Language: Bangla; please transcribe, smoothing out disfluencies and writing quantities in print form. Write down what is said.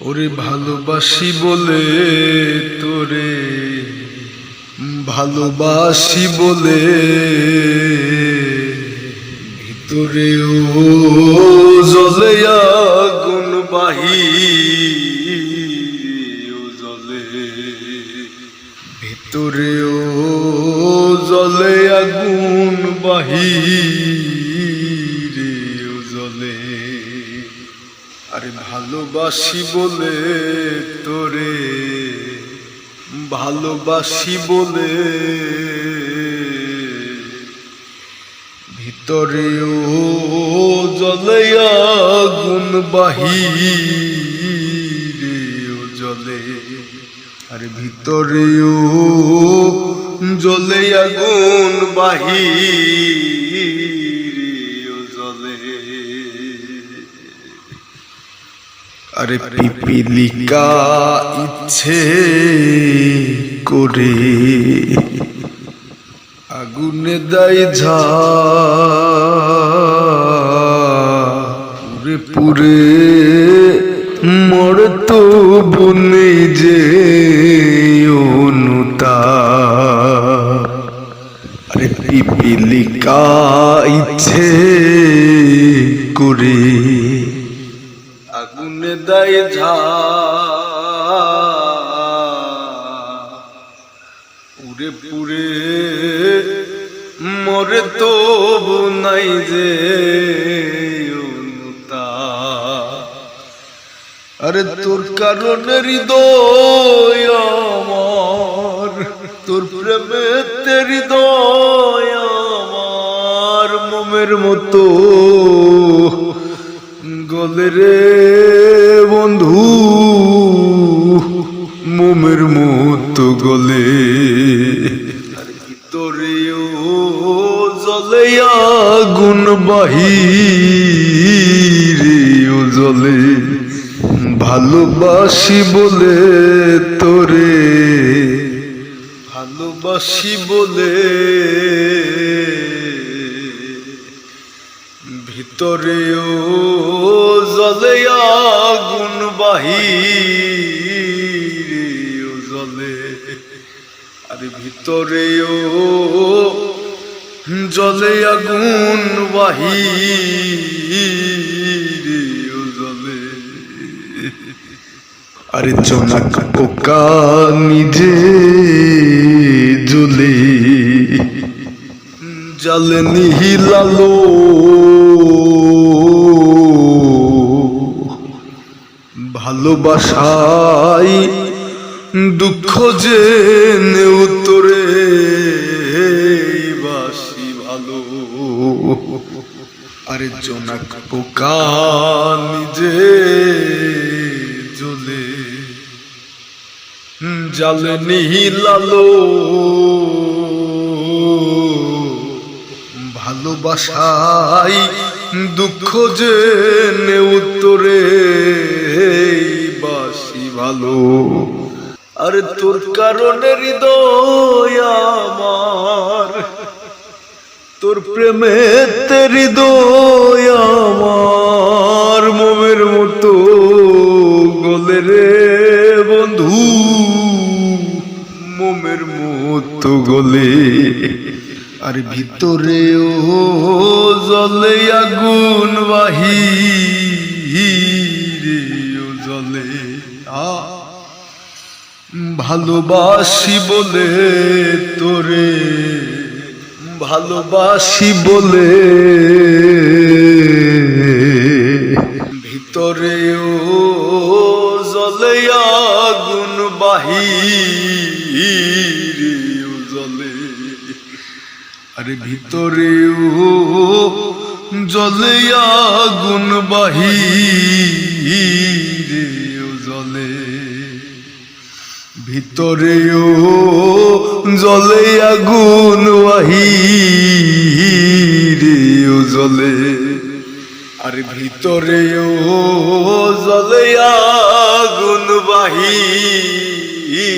ওরে ভালোবাসি বলে তোরে, ভালোবাসি বলে ভিতরে ও জ্বলে আগুন বাহিরে ও জ্বলে, ভিতরে ও জ্বলে আগুন বাহিরে ও জ্বলে। আরে ভালোবাসি বলে তোরে, ভালোবাসি বলে ভিতরে ও জ্বলে আগুন বাহিরে ও জ্বলে। আরে ভিতরে ও জ্বলে আগুন বাহিরে ও জ্বলে। আরে পিপিলিকা ইচ্ছে করে আগুনে দেয় ঝাড়ে, পুরে মরে তো বনে যে অনুতা। আরে পিপিলিকা ইচ্ছে করে আগুনে দেয় ঝাড়ে, পুরে মরে তো নাই যে অনুতা। আরে তোর কারণে হৃদয় আমার, তোর প্রেমে হৃদয় আমার মোমের মতো গলে রে বন্ধু, মোমের মতো গলে। ভিতরে ও জ্বলে আগুন বাহিরে ও জ্বলে। ভালোবাসি বলে তোরে, ভালোবাসি বলে ভিতরে ও জ্বলে আগুন বাহিরে ও জ্বলে। আরে ভিতরে ও জ্বলে আগুন বাহিরে ও জ্বলে। আরে জোনাক পোকা নিজে জ্বলে জ্বলে নিহিলালো, ভালোবাসাই দুঃখ জেনে উত্তরে বাসি ভালো। আরে জোনাক পোকা নিজে জ্বলে জ্বলে নিহিলালো, ভালোবাসাই দুঃখ জেনে উত্তরে বাসি ভালো। আরে তোর কারণে হৃদয় আমার, তোর প্রেমে হৃদয় আমার মোমের মতো গলে রে বন্ধু, মোমের মতো গলে। আর ভিতরে ও জ্বলে আগুন বাহিরে ও জ্বলে। ভালোবাসি বলে তোরে, ভালোবাসি বলে ভিতরে ও জ্বলে আগুন বাহিরে ও জ্বলে। আরে ভিতরে ও জ্বলে আগুন বাহিরে ও জ্বলে। ভিতরে ও জ্বলে আগুন বাহিরে ও জ্বলে। আরে ভিতরে ও জ্বলে আগুন বাহিরে